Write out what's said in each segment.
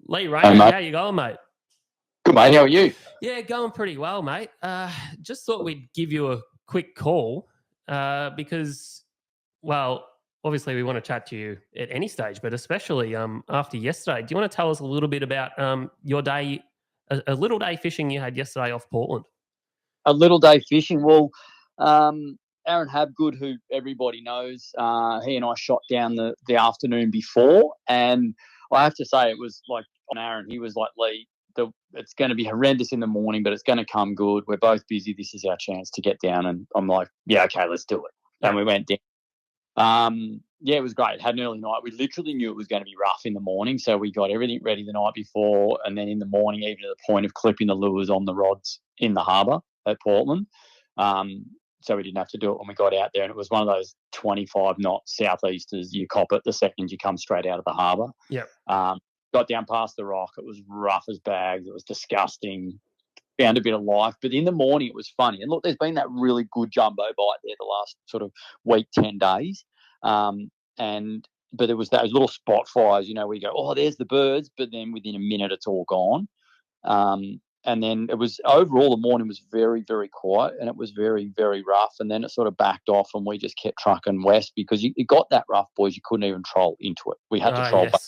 Lee Hey, Rayner, mate. how you going, mate? Good, mate. How are you? Yeah, going pretty well, mate. Just thought we'd give you a quick call because, well, obviously we want to chat to you at any stage, but especially after yesterday. Do you want to tell us a little bit about your day, a little day fishing you had yesterday off Portland? A little day fishing. Well, Aaron Habgood, who everybody knows, he and I shot down the afternoon before, and I have to say it was like on Aaron. He was like, Lee, it's going to be horrendous in the morning, but it's going to come good. We're both busy. This is our chance to get down. And I'm like, yeah, okay, let's do it. And we went down. Yeah, it was great. Had an early night. We literally knew it was going to be rough in the morning, so we got everything ready the night before, and then in the morning, even to the point of clipping the lures on the rods in the harbour at Portland. So we didn't have to do it when we got out there, and it was one of those 25-knot southeasters. You cop it the second you come straight out of the harbour. Yep. Got down past the rock. It was rough as bags. It was disgusting. Found a bit of life. But in the morning, it was funny. And look, there's been that really good jumbo bite there the last sort of week, 10 days. But there was those little spot fires, where you go, oh, there's the birds. But then within a minute, it's all gone. And then it was overall, the morning was very, very quiet, and it was very, very rough. And then it sort of backed off, and we just kept trucking west because it got that rough, boys. You couldn't even troll into it. We had to troll back.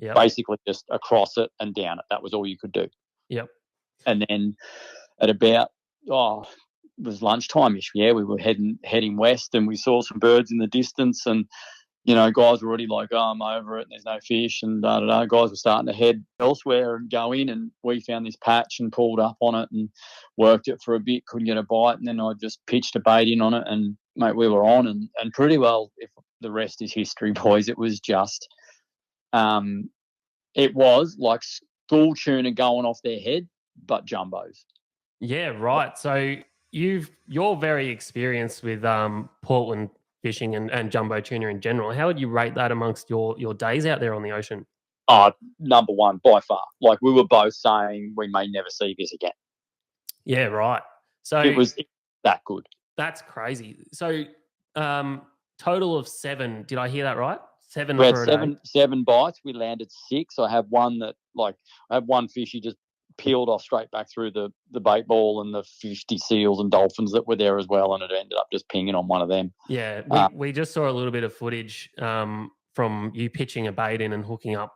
Yep. Basically just across it and down it. That was all you could do. Yep. And then at about, it was lunchtime-ish. Yeah, we were heading west, and we saw some birds in the distance, and, guys were already like, oh, I'm over it, and there's no fish, and da-da-da. Guys were starting to head elsewhere and go in, and we found this patch and pulled up on it and worked it for a bit, couldn't get a bite, and then I just pitched a bait in on it, and, mate, we were on, and pretty well, if the rest is history, boys, it was just... it was like school tuna going off their head, but jumbos. Yeah, right. So you're very experienced with Portland fishing and jumbo tuna in general. How would you rate that amongst your days out there on the ocean? Number one by far. Like, we were both saying we may never see this again. Yeah, right. So it was that good. That's crazy. So total of 7. Did I hear that right? We had seven bites. We landed 6. I have one fish he just peeled off straight back through the bait ball, and the 50 seals and dolphins that were there as well, and it ended up just pinging on one of them. Yeah, we just saw a little bit of footage from you pitching a bait in and hooking up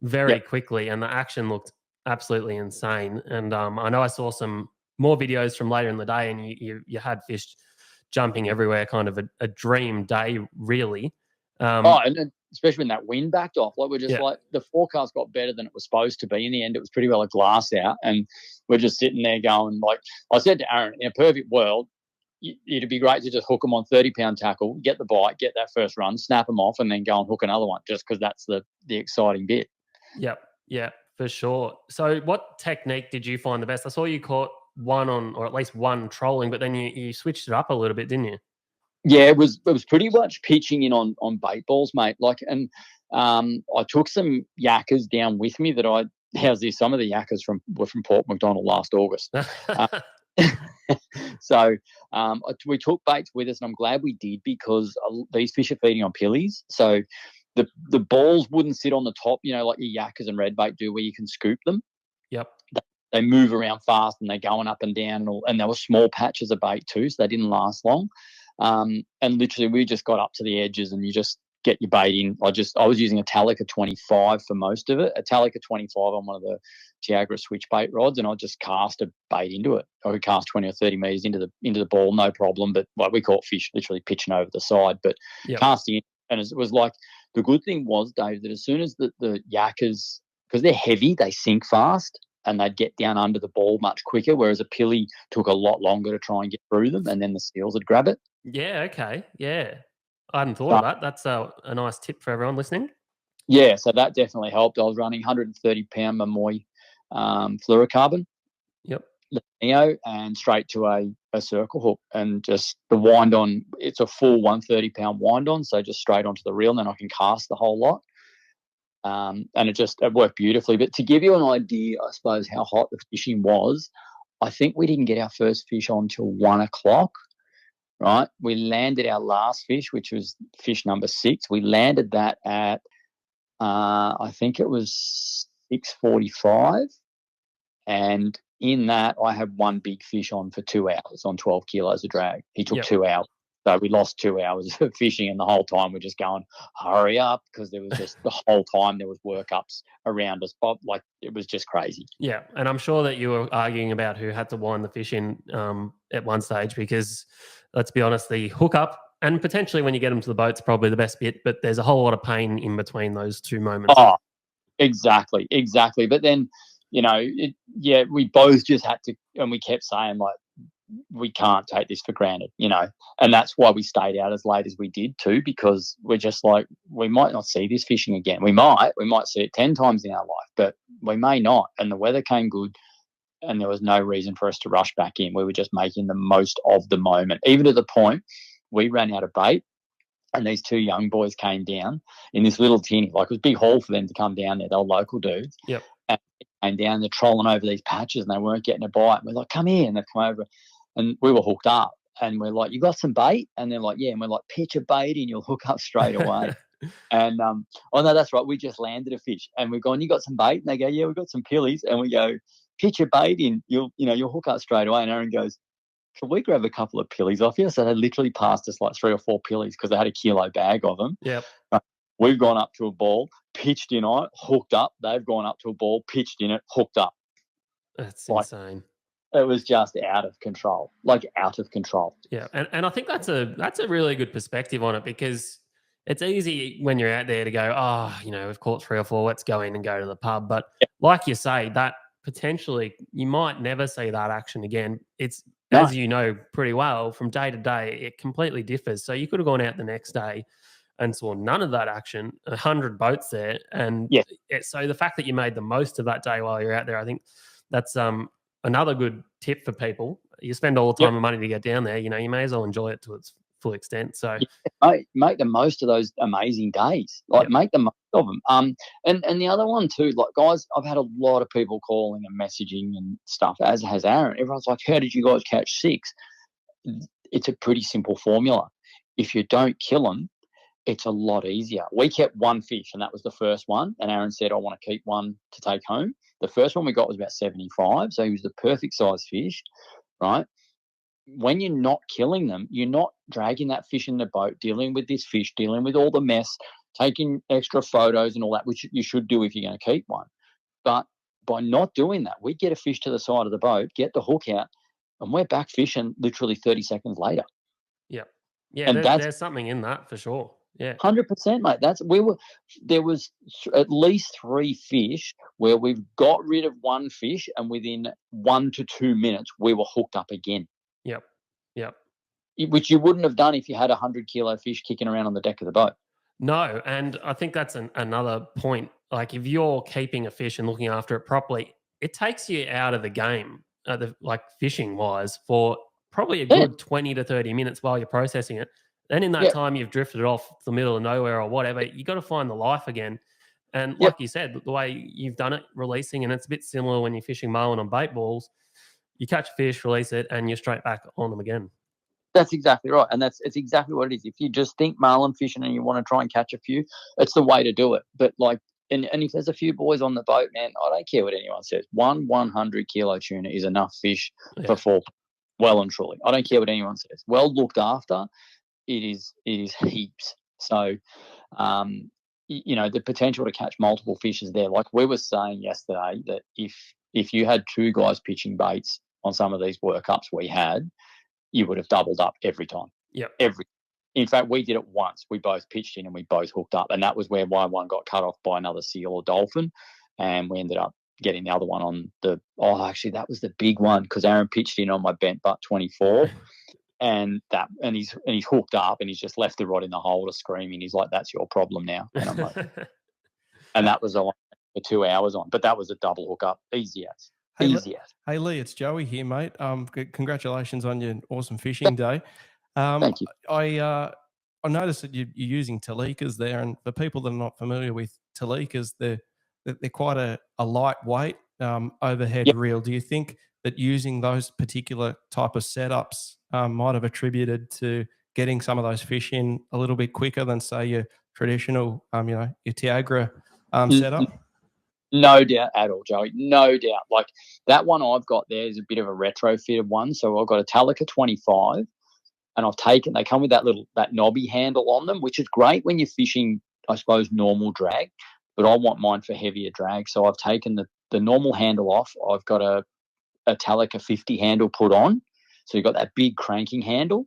very quickly, and the action looked absolutely insane. And I know I saw some more videos from later in the day, and you had fish jumping everywhere, kind of a dream day, really. And especially when that wind backed off, like we're just like, the forecast got better than it was supposed to be. In the end, it was pretty well a glass out, and we're just sitting there going, like I said to Aaron, in a perfect world, it'd be great to just hook them on 30-pound tackle, get the bite, get that first run, snap them off, and then go and hook another one, just because that's the exciting bit. Yep, for sure. So what technique did you find the best? I saw you caught one or at least one trolling, but then you switched it up a little bit, didn't you? Yeah, it was pretty much pitching in on bait balls, mate. Like, and I took some yakkers down with me some of the yakkers were from Port Macdonald last August. So we took baits with us, and I'm glad we did, because these fish are feeding on pillies. So the balls wouldn't sit on the top, like your yakkers and red bait do, where you can scoop them. Yep. They move around fast, and they're going up and down, and there were small patches of bait too, so they didn't last long. And literally we just got up to the edges, and you just get your bait in. I was using a Talica 25 for most of it, a Talica 25 on one of the Tiagra switch bait rods, and I just cast a bait into it. I could cast 20 or 30 metres into the ball, no problem. But like, we caught fish literally pitching over the side, but casting in. And it was like, the good thing was, Dave, that as soon as the yakkers, because they're heavy, they sink fast, and they'd get down under the ball much quicker, whereas a pilly took a lot longer to try and get through them, and then the seals would grab it. Yeah, okay. Yeah. I hadn't thought of that. That's a nice tip for everyone listening. Yeah, so that definitely helped. I was running 130-pound Mamoy fluorocarbon. Yep. Neo, and straight to a circle hook, and just the wind on. It's a full 130-pound wind on, so just straight onto the reel, and then I can cast the whole lot. And it worked beautifully. But to give you an idea, I suppose, how hot the fishing was, I think we didn't get our first fish on till 1 o'clock. Right, we landed our last fish, which was fish number 6. We landed that at, I think it was 6:45, and in that I had one big fish on for 2 hours on 12 kilos of drag. He took 2 hours. So we lost 2 hours of fishing, and the whole time we're just going, hurry up, because there was just the whole time there was workups around us. But like, it was just crazy. Yeah, and I'm sure that you were arguing about who had to wind the fish in at one stage, because let's be honest, the hookup and potentially when you get them to the boat's probably the best bit, but there's a whole lot of pain in between those two moments. Oh, exactly. But then, we both just had to, and we kept saying, like, we can't take this for granted, and that's why we stayed out as late as we did too, because we're just like, we might not see this fishing again. We might see it 10 times in our life, but we may not. And the weather came good, and there was no reason for us to rush back in. We were just making the most of the moment, even to the point we ran out of bait, and these two young boys came down in this little tinny. Like, it was a big haul for them to come down there. They were local dudes. Yep. And they came down, they're trolling over these patches, and they weren't getting a bite. We're like, come here. And they've come over, and we were hooked up. And we're like, you got some bait? And they're like, yeah. And we're like, pitch a bait and you'll hook up straight away. And, oh, no, that's right. We just landed a fish. And we're going, you got some bait? And they go, yeah, we got some pillies. And we go, pitch a bait in, you'll hook up straight away. And Aaron goes, can we grab a couple of pillies off you? So they literally passed us like 3 or 4 pillies because they had a kilo bag of them. Yep. We've gone up to a ball, pitched in on it, hooked up. They've gone up to a ball, pitched in it, hooked up. That's insane. It was just out of control, like out of control. Yeah, and I think that's a really good perspective on it, because it's easy when you're out there to go, oh, we've caught 3 or 4, let's go in and go to the pub. But like you say, that potentially you might never see that action again. It's, as you know pretty well, from day to day, it completely differs. So you could have gone out the next day and saw none of that action, 100 boats there. And so the fact that you made the most of that day while you're out there, I think that's another good tip for people. You spend all the time and money to get down there, you may as well enjoy it to its full extent. So make the most of those amazing days. Like, make the most of them. And the other one too, like, guys, I've had a lot of people calling and messaging and stuff, as has Aaron. Everyone's like, how did you guys catch 6? It's a pretty simple formula. If you don't kill them, it's a lot easier. We kept one fish, and that was the first one. And Aaron said, I want to keep one to take home. The first one we got was about 75. So he was the perfect size fish, right? When you're not killing them, you're not dragging that fish in the boat, dealing with this fish, dealing with all the mess, taking extra photos and all that, which you should do if you're going to keep one. But by not doing that, we get a fish to the side of the boat, get the hook out, and we're back fishing literally 30 seconds later. Yeah. Yeah, and there's something in that for sure. Yeah, 100%, mate. There was at least 3 fish where we've got rid of one fish, and within 1 to 2 minutes we were hooked up again. Yep. Which you wouldn't have done if you had 100-kilo fish kicking around on the deck of the boat. No, and I think that's another point. Like, if you're keeping a fish and looking after it properly, it takes you out of the game, like fishing wise, for probably a good 20 to 30 minutes while you're processing it. Then in that time, you've drifted off the middle of nowhere or whatever. You got to find the life again. And like you said, the way you've done it, releasing, and it's a bit similar when you're fishing marlin on bait balls. You catch a fish, release it, and you're straight back on them again. That's exactly right. And it's exactly what it is. If you just think marlin fishing and you want to try and catch a few, it's the way to do it. But like, and if there's a few boys on the boat, man, I don't care what anyone says. 100-kilo tuna is enough fish for 4, well and truly. I don't care what anyone says. Well looked after, it is heaps. So, the potential to catch multiple fish is there. Like we were saying yesterday, that if you had 2 guys pitching baits on some of these workups we had, you would have doubled up every time. Yeah. In fact, we did it once. We both pitched in and we both hooked up, and that was where one got cut off by another seal or dolphin, and we ended up getting the other one on the. Oh, actually, that was the big one, because Aaron pitched in on my bent butt 24. And he's hooked up, and he's just left the rod in the hole to screaming. He's like, "That's your problem now." And I'm like, and that was the one for 2 hours on, but that was a double hookup, easy as. Hey Lee, it's Joey here, mate. Congratulations on your awesome fishing day. Thank you. I noticed that you're using talikas there, and for people that are not familiar with talikas, they're quite a lightweight overhead reel. Do you think that using those particular type of setups might have attributed to getting some of those fish in a little bit quicker than, say, your traditional, your Tiagra setup? No doubt at all, Joey. No doubt. Like that one I've got there is a bit of a retrofitted one. So I've got a Talica 25, and they come with that knobby handle on them, which is great when you're fishing, I suppose, normal drag. But I want mine for heavier drag. So I've taken the normal handle off. I've got a Talica 50 handle put on. So you've got that big cranking handle,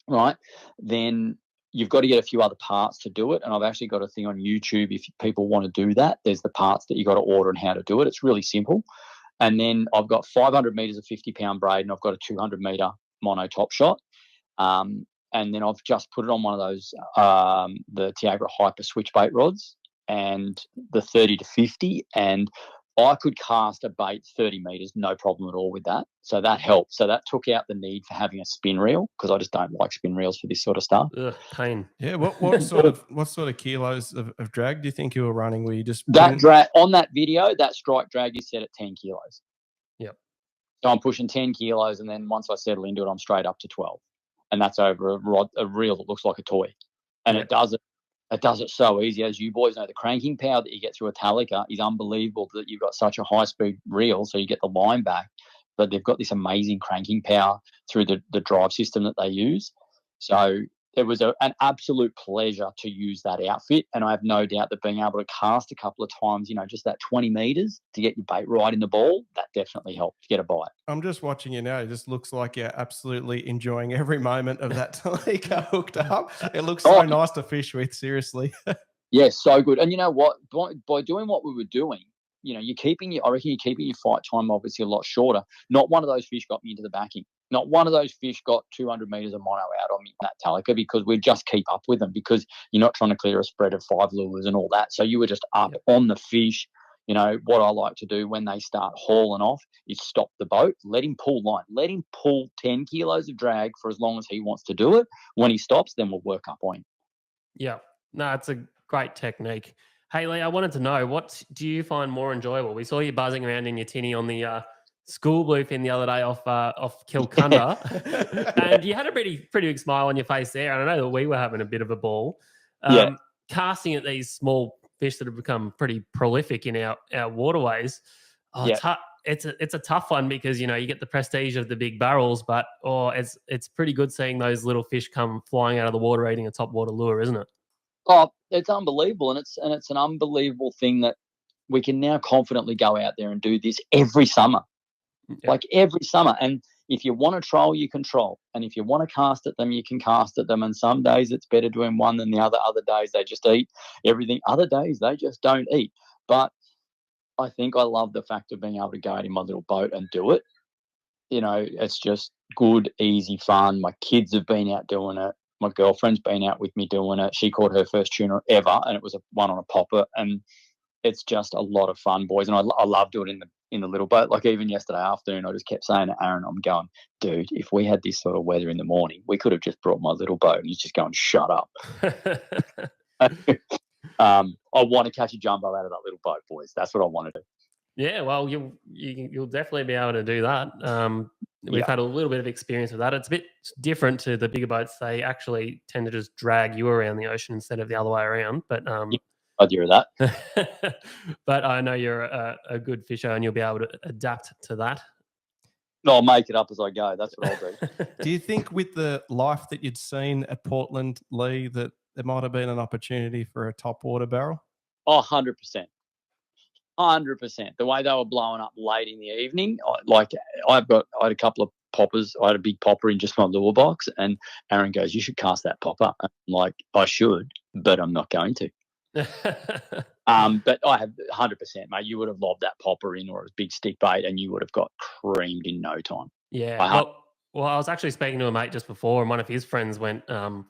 right? Then you've got to get a few other parts to do it. And I've actually got a thing on YouTube if people want to do that. There's the parts that you got to order and how to do it. It's really simple. And then I've got 500 meters of 50-pound braid, and I've got a 200-meter mono top shot. And then I've just put it on one of those, the Tiagra Hyper switchbait rods, and the 30 to 50. And I could cast a bait 30 meters, no problem at all with that. So that helped. So that took out the need for having a spin reel, because I just don't like spin reels for this sort of stuff. Ugh, pain. Yeah. What sort of kilos of drag do you think you were running? Were you just that drag on that video? That strike drag is set at 10 kilos. Yep. So I'm pushing 10 kilos, and then once I settle into it, I'm straight up to 12, and that's over a reel that looks like a toy, and it does it. It does it so easy. As you boys know, the cranking power that you get through a Talica is unbelievable, that you've got such a high-speed reel, so you get the line back, but they've got this amazing cranking power through the drive system that they use. So it was an absolute pleasure to use that outfit, and I have no doubt that being able to cast a couple of times, just that 20 meters to get your bait right in the ball, that definitely helped to get a bite. I'm just watching you now. It just looks like you're absolutely enjoying every moment of that Talica hooked up. It looks so nice to fish with, seriously. Yeah, so good. And you know what? By doing what we were doing, I reckon you're keeping your fight time obviously a lot shorter. Not one of those fish got me into the backing. Not one of those fish got 200 meters of mono out on me in that Talica, because we just keep up with them, because you're not trying to clear a spread of 5 lures and all that. So you were just up on the fish. What I like to do when they start hauling off is stop the boat, let him pull line, let him pull 10 kilos of drag for as long as he wants to do it. When he stops, then we'll work up on him. Yeah, no, it's a great technique. Hey, Lee, I wanted to know, what do you find more enjoyable? We saw you buzzing around in your tinny on the school bluefin the other day off Kilcunda, and you had a pretty big smile on your face there. And I know that we were having a bit of a ball. Casting at these small fish that have become pretty prolific in our waterways. It's a tough one, because you get the prestige of the big barrels, but it's pretty good seeing those little fish come flying out of the water eating a top water lure, isn't it? Oh, it's unbelievable, and it's an unbelievable thing that we can now confidently go out there and do this every summer, like every summer. And if you want to troll, you can troll, and if you want to cast at them, you can cast at them. And some days it's better doing one than the other. Other days they just eat everything. Other days they just don't eat. But I think I love the fact of being able to go out in my little boat and do it. It's just good, easy fun. My kids have been out doing it. My girlfriend's been out with me doing it. She caught her first tuna ever, and it was one on a popper, and it's just a lot of fun, boys. And I love doing it in the little boat. Like even yesterday afternoon, I just kept saying to Aaron, I'm going, dude, if we had this sort of weather in the morning, we could have just brought my little boat. And he's just going, shut up. I want to catch a jumbo out of that little boat, boys. That's what I want to do. Yeah, well, you'll definitely be able to do that. We've had a little bit of experience with that. It's a bit different to the bigger boats. They actually tend to just drag you around the ocean instead of the other way around. But idea of that. But I know you're a good fisher, and you'll be able to adapt to that. I'll make it up as I go. That's what I'll do. Do you think with the life that you'd seen at Portland, Lee, that there might have been an opportunity for a top water barrel? Oh, 100%. 100%. The way they were blowing up late in the evening, I had a couple of poppers. I had a big popper in just my lure box, and Aaron goes, you should cast that popper. I'm like, I should, but I'm not going to. But I have 100%, mate. You would have lobbed that popper in, or a big stick bait, and you would have got creamed in no time. Yeah. Well, I was actually speaking to a mate just before, and one of his friends went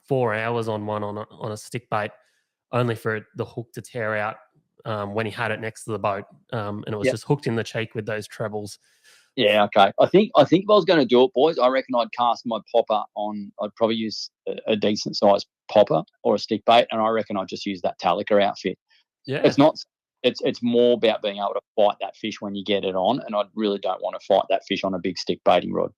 4 hours on one on a stick bait, only for the hook to tear out when he had it next to the boat, and it was just hooked in the cheek with those trebles. Yeah, okay. I think if I was going to do it, boys, I reckon I'd cast my popper on. I'd probably use a decent sized popper or a stick bait, and I reckon I'd just use that Talica outfit. Yeah, it's not. It's more about being able to fight that fish when you get it on, and I really don't want to fight that fish on a big stick baiting rod.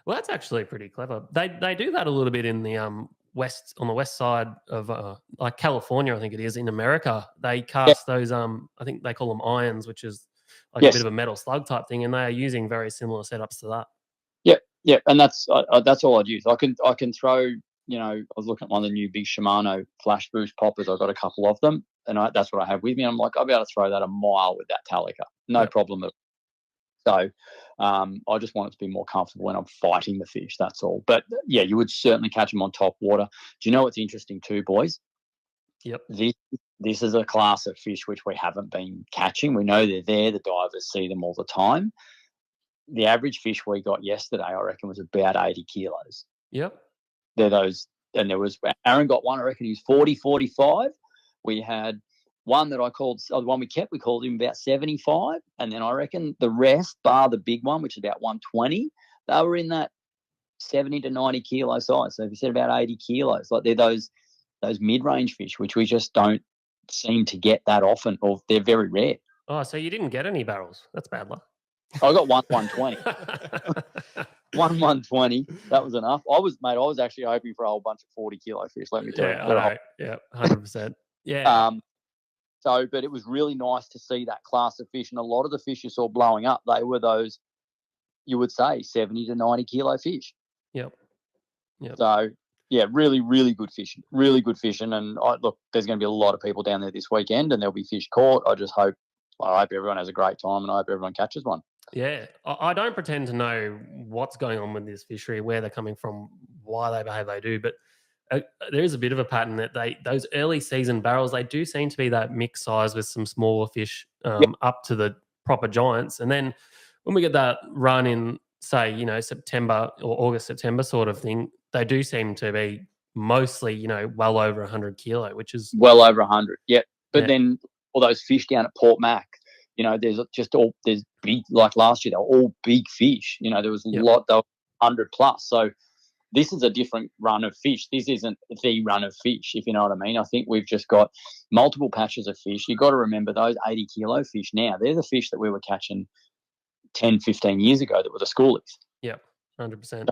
Well, that's actually pretty clever. They do that a little bit in the on the west side of like California, I think it is, in America. They cast those I think they call them irons, which is like a bit of a metal slug type thing, and they are using very similar setups to that. Yeah, and that's all I'd use. I can throw, you know, I was looking at one of the new big Shimano flash boost poppers. I've got a couple of them, and that's what I have with me. I'm like, I'll be able to throw that a mile with that Talica, no problem at all. So I just want it to be more comfortable when I'm fighting the fish, that's all. But yeah, you would certainly catch them on top water. Do you know what's interesting too, boys? Yep. This is a class of fish which we haven't been catching. We know they're there. The divers see them all the time. The average fish we got yesterday, I reckon, was about 80 kilos. Yep. They're those, and there was, Aaron got one, I reckon he was 40, 45. We had one that I called, the one we kept, we called him about 75. And then I reckon the rest, bar the big one, which is about 120, they were in that 70 to 90 kilo size. So if you said about 80 kilos, like they're those mid-range fish, which we just don't seem to get that often, or they're very rare. Oh, so you didn't get any barrels? That's bad luck. I got 120. 120. That was enough. I was actually hoping for a whole bunch of 40 kilo fish. Let me tell you. Yeah, 100%. Yeah. But it was really nice to see that class of fish, and a lot of the fish you saw blowing up, they were those, you would say, 70 to 90 kilo fish. Yep. So yeah, really, really good fishing. Really good fishing. And look, there's going to be a lot of people down there this weekend, and there'll be fish caught. I hope everyone has a great time, and I hope everyone catches one. Yeah, I don't pretend to know what's going on with this fishery, where they're coming from, why they behave they do, but there is a bit of a pattern that those early season barrels, they do seem to be that mixed size with some smaller fish up to the proper giants. And then when we get that run in, say, you know, September or August, September sort of thing, they do seem to be mostly, you know, well over 100 kilo, which is... Well over 100, yeah. But then all those fish down at Port Mac, you know, there's big, like last year, they were all big fish. You know, there was a lot, they were 100 plus. So this is a different run of fish. This isn't the run of fish, if you know what I mean. I think we've just got multiple patches of fish. You've got to remember those 80 kilo fish now, they're the fish that we were catching 10, 15 years ago that were the schoolies. Yep, 100%.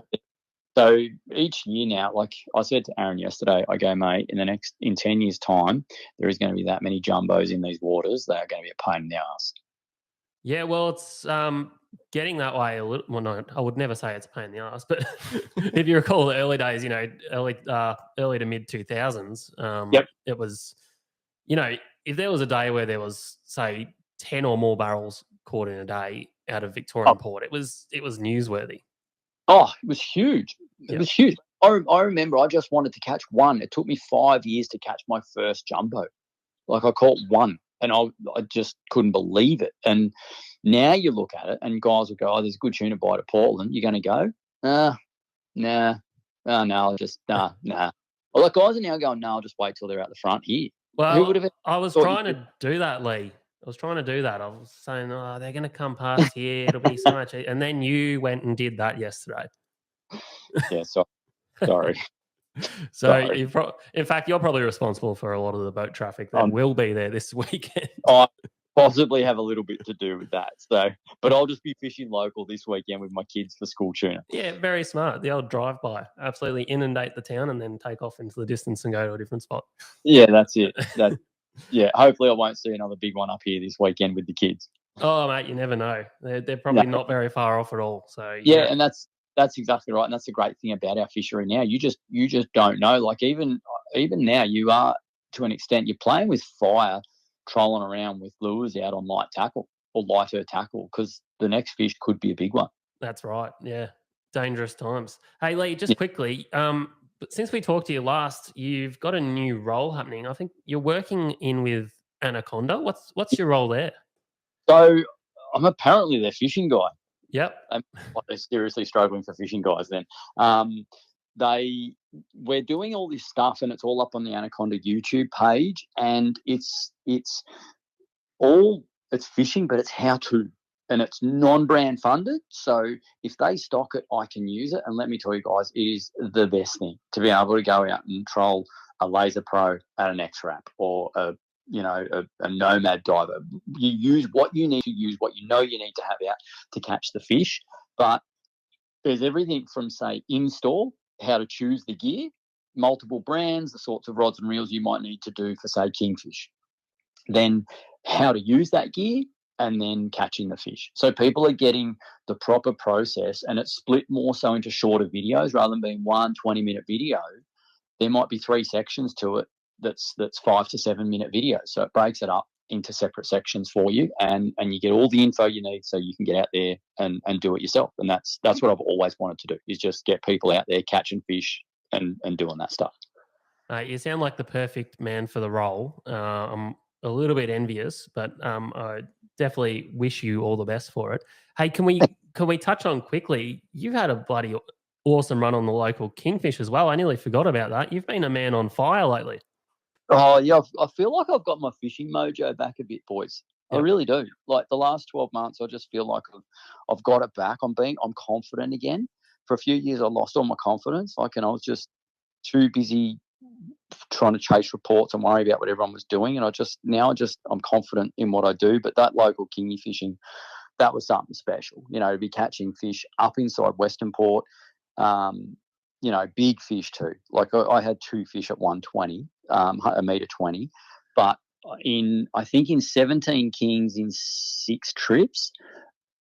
So each year now, like I said to Aaron yesterday, I go, mate, in 10 years' time, there is going to be that many jumbos in these waters. They are going to be a pain in the ass. Yeah, well, it's getting that way a little. Well, no, I would never say it's a pain in the ass, but if you recall the early days, you know, early to mid 2000s, it was, you know, if there was a day where there was, say, 10 or more barrels caught in a day out of Victorian port, it was newsworthy. Oh, it was huge. It was huge. I remember I just wanted to catch one. It took me 5 years to catch my first jumbo. Like I caught one, and I just couldn't believe it. And now you look at it, and guys will go, "Oh, there's a good tuna bite at Portland." You're going to go, nah. Oh, no, I'll just, nah. Well, like guys are now going, no, I'll just wait till they're out the front here. Well, who would have I was trying to do that, Lee. I was trying to do that. I was saying, oh, they're going to come past here. It'll be so much. And then you went and did that yesterday. Yeah, sorry. In fact, you're probably responsible for a lot of the boat traffic that will be there this weekend. I possibly have a little bit to do with that. So, but I'll just be fishing local this weekend with my kids for school tuna. Yeah, very smart. The old drive-by. Absolutely inundate the town and then take off into the distance and go to a different spot. Yeah, that's it. Yeah, hopefully I won't see another big one up here this weekend with the kids. Oh, mate, you never know. They're probably not very far off at all. So yeah, and that's exactly right. And that's the great thing about our fishery now. You just don't know. Like even now, you are, to an extent, you're playing with fire, trolling around with lures out on light tackle or lighter tackle, because the next fish could be a big one. That's right. Yeah, dangerous times. Hey, Lee, just quickly, but since we talked to you last, you've got a new role happening. I think you're working in with Anaconda. What's your role there? So I'm apparently their fishing guy. Yep. They're seriously struggling for fishing guys then. We're doing all this stuff, and it's all up on the Anaconda YouTube page, and it's fishing, but it's how to. And it's non-brand funded. So if they stock it, I can use it. And let me tell you guys, it is the best thing to be able to go out and troll a Laser Pro at an X-Wrap or a Nomad diver. You use what you need to use, what you know you need to have out to catch the fish. But there's everything from, say, in-store, how to choose the gear, multiple brands, the sorts of rods and reels you might need to do for, say, Kingfish. Then how to use that gear, and then catching the fish. So people are getting the proper process, and it's split more so into shorter videos rather than being 20-minute video. There might be 3 sections to it that's 5 to 7 minute videos. So it breaks it up into separate sections for you, and you get all the info you need so you can get out there and do it yourself. And that's what I've always wanted to do, is just get people out there catching fish and doing that stuff. You sound like the perfect man for the role. I'm a little bit envious, but I definitely wish you all the best for it. Hey, can we touch on quickly? You've had a bloody awesome run on the local Kingfish as well. I nearly forgot about that. You've been a man on fire lately. Oh yeah, I feel like I've got my fishing mojo back a bit, boys. Yep. I really do. Like the last 12 months, I just feel like I've got it back. I'm confident again. For a few years, I lost all my confidence. And I was just too busy trying to chase reports and worry about what everyone was doing. And I'm confident in what I do. But that local kingy fishing, that was something special. To be catching fish up inside Western Port. Big fish too. Like I had 2 fish at 120, a metre 20, but in 17 kings in 6 trips,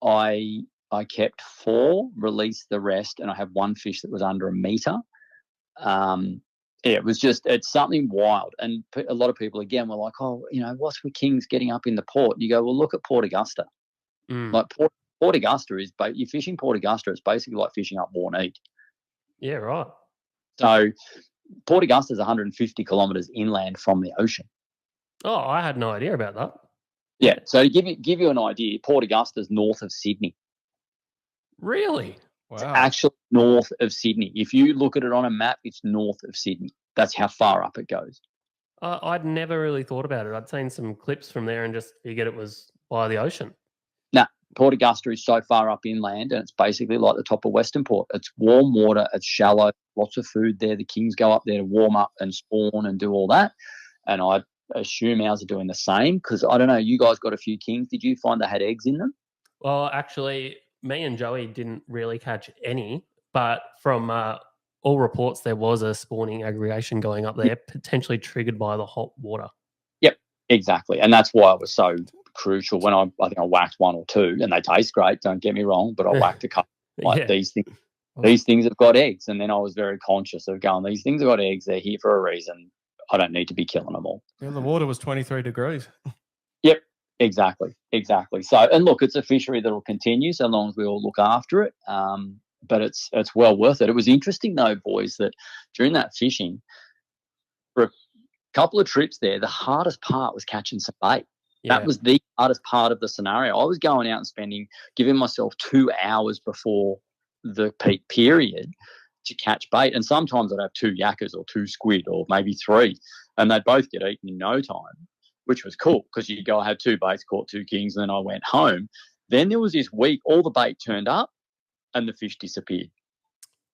I kept 4, released the rest, and I had 1 fish that was under a metre. It's something wild. And a lot of people again were like, oh, what's with kings getting up in the port? You go, well, look at Port Augusta. Like Port Augusta you're fishing Port Augusta. It's basically like fishing up Warneet. Yeah, right. So Port Augusta is 150 kilometres inland from the ocean. Oh, I had no idea about that. Yeah. So to give you an idea, Port Augusta is north of Sydney. Really? Wow. It's actually north of Sydney. If you look at it on a map, it's north of Sydney. That's how far up it goes. I'd never really thought about it. I'd seen some clips from there and just figured it was by the ocean. Port Augusta is so far up inland, and it's basically like the top of Western Port. It's warm water, it's shallow, lots of food there. The kings go up there to warm up and spawn and do all that. And I assume ours are doing the same, because I don't know, you guys got a few kings. Did you find they had eggs in them? Well, actually, me and Joey didn't really catch any, but from all reports, there was a spawning aggregation going up there, potentially triggered by the hot water. Yep, exactly. And that's why I was so crucial when I think I whacked 1 or 2, and they taste great, don't get me wrong, but I whacked a couple. These things have got eggs. And then I was very conscious of going, these things have got eggs, they're here for a reason. I don't need to be killing them all. Yeah, the water was 23 degrees. Yep, exactly. So, and look, it's a fishery that will continue so long as we all look after it. But it's well worth it. It was interesting though, boys, that during that fishing, for a couple of trips there, the hardest part was catching some bait. Yeah. That was the hardest part of the scenario. I was going out and giving myself 2 hours before the peak period to catch bait. And sometimes I'd have 2 yakkers or 2 squid or maybe 3, and they'd both get eaten in no time, which was cool because you go, I had 2 baits, caught 2 kings, and then I went home. Then there was this week, all the bait turned up and the fish disappeared.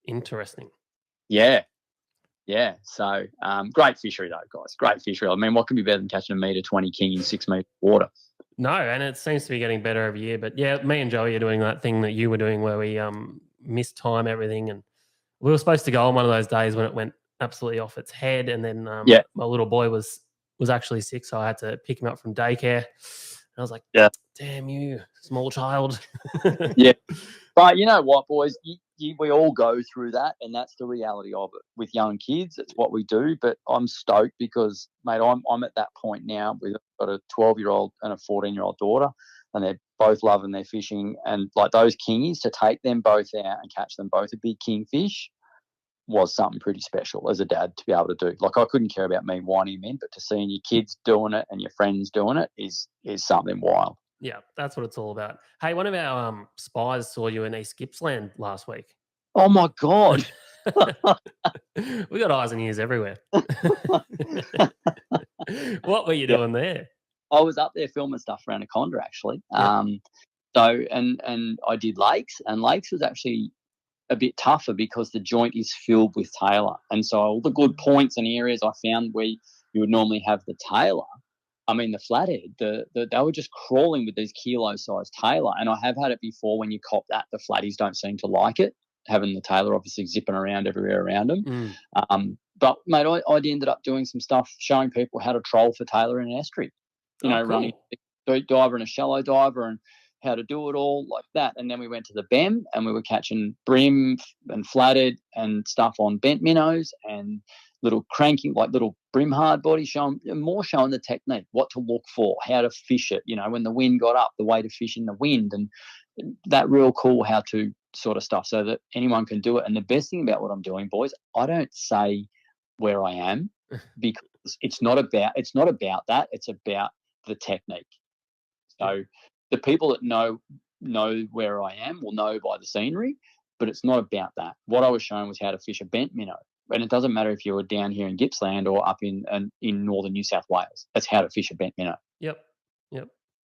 Interesting. Yeah. So great fishery though, guys. Great fishery. I mean, what can be better than catching a metre 20 king in 6 metres water? No, and it seems to be getting better every year. But yeah, me and Joey are doing that thing that you were doing where we mistime everything, and we were supposed to go on one of those days when it went absolutely off its head, and then my little boy was actually sick, so I had to pick him up from daycare. And I was like, damn you, small child. Yeah. But you know what, boys? We all go through that, and that's the reality of it. With young kids, it's what we do. But I'm stoked because, mate, I'm at that point now. We've got a 12-year-old and a 14-year-old daughter, and they're both loving their fishing. And like those kingies, to take them both out and catch them both a big kingfish was something pretty special as a dad to be able to do. Like I couldn't care about me whining him in, but to seeing your kids doing it and your friends doing it is something wild. Yeah, that's what it's all about. Hey, one of our spies saw you in East Gippsland last week. Oh, my God. We got eyes and ears everywhere. What were you doing there? I was up there filming stuff for Anaconda, actually. And I did Lakes, and Lakes was actually a bit tougher because the joint is filled with tailor. And so all the good points and areas I found where you would normally have the tailor, the flathead, they were just crawling with these kilo-sized tailor. And I have had it before when you cop that, the flatties don't seem to like it, having the tailor obviously zipping around everywhere around them. But mate, I ended up doing some stuff showing people how to troll for Taylor in an estuary. You know, cool. running a deep diver and a shallow diver and how to do it all like that. And then we went to the BEM and we were catching brim and flatted and stuff on bent minnows and little cranking, like little brim hard body, showing the technique, what to look for, how to fish it, you know, when the wind got up, the way to fish in the wind, and that real cool how to sort of stuff so that anyone can do it. And the best thing about what I'm doing, boys, I don't say where I am because it's not about that. It's about the technique. So the people that know where I am will know by the scenery, but it's not about that. What I was showing was how to fish a bent minnow. And it doesn't matter if you're down here in Gippsland or up in northern New South Wales. That's how to fish a bent minnow. Yep.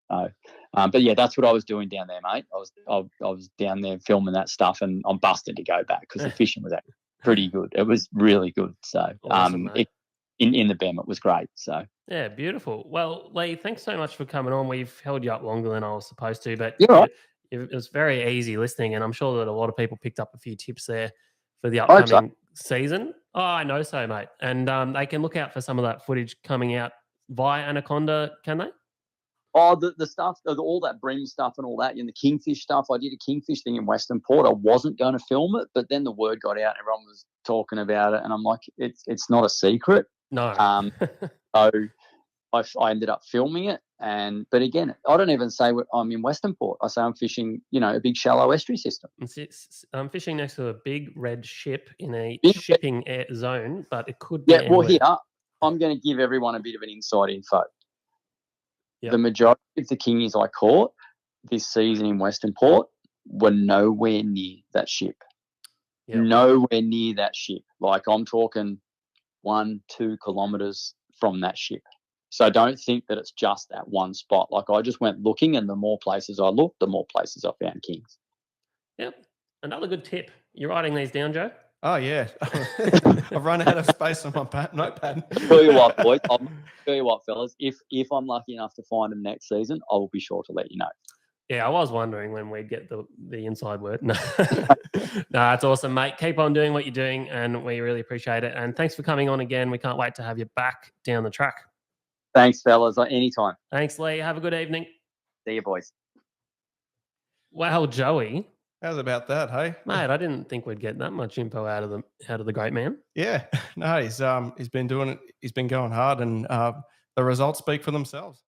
But yeah, that's what I was doing down there, mate. I was down there filming that stuff, and I'm busted to go back because the fishing was actually pretty good. It was really good. So awesome, in the BEM, it was great. So yeah, beautiful. Well, Lee, thanks so much for coming on. We've held you up longer than I was supposed to, but right. It was very easy listening, and I'm sure that a lot of people picked up a few tips there for the upcoming season. Oh, I know so, mate. And they can look out for some of that footage coming out via Anaconda, can they? Oh, the stuff, all that brim stuff and all that, and the Kingfish stuff. I did a Kingfish thing in Western Port. I wasn't going to film it, but then the word got out and everyone was talking about it, and I'm like, it's not a secret. No. So I ended up filming it, but again, I don't even say I'm in Western Port. I say I'm fishing, a big shallow estuary system. I'm fishing next to a big red ship in a shipping zone, but it could be. Yeah, well, here I'm going to give everyone a bit of an inside info. Yep. The majority of the kingies I caught this season in Western Port were nowhere near that ship. Yep. Nowhere near that ship. Like I'm talking 1-2 kilometers from that ship. So don't think that it's just that one spot. Like I just went looking, and the more places I looked, the more places I found kings. Yep. Another good tip. You're writing these down, Joe? Oh, yeah. I've run out of space on my notepad. Tell you what, boys. I'll tell you what, fellas. If I'm lucky enough to find them next season, I will be sure to let you know. Yeah, I was wondering when we'd get the inside word. No, that's awesome, mate. Keep on doing what you're doing, and we really appreciate it. And thanks for coming on again. We can't wait to have you back down the track. Thanks, fellas. Anytime. Thanks, Lee. Have a good evening. See you, boys. Well, Joey. How's about that, hey? Mate, I didn't think we'd get that much info out of the great man. Yeah. No, he's been doing it. He's been going hard, and the results speak for themselves.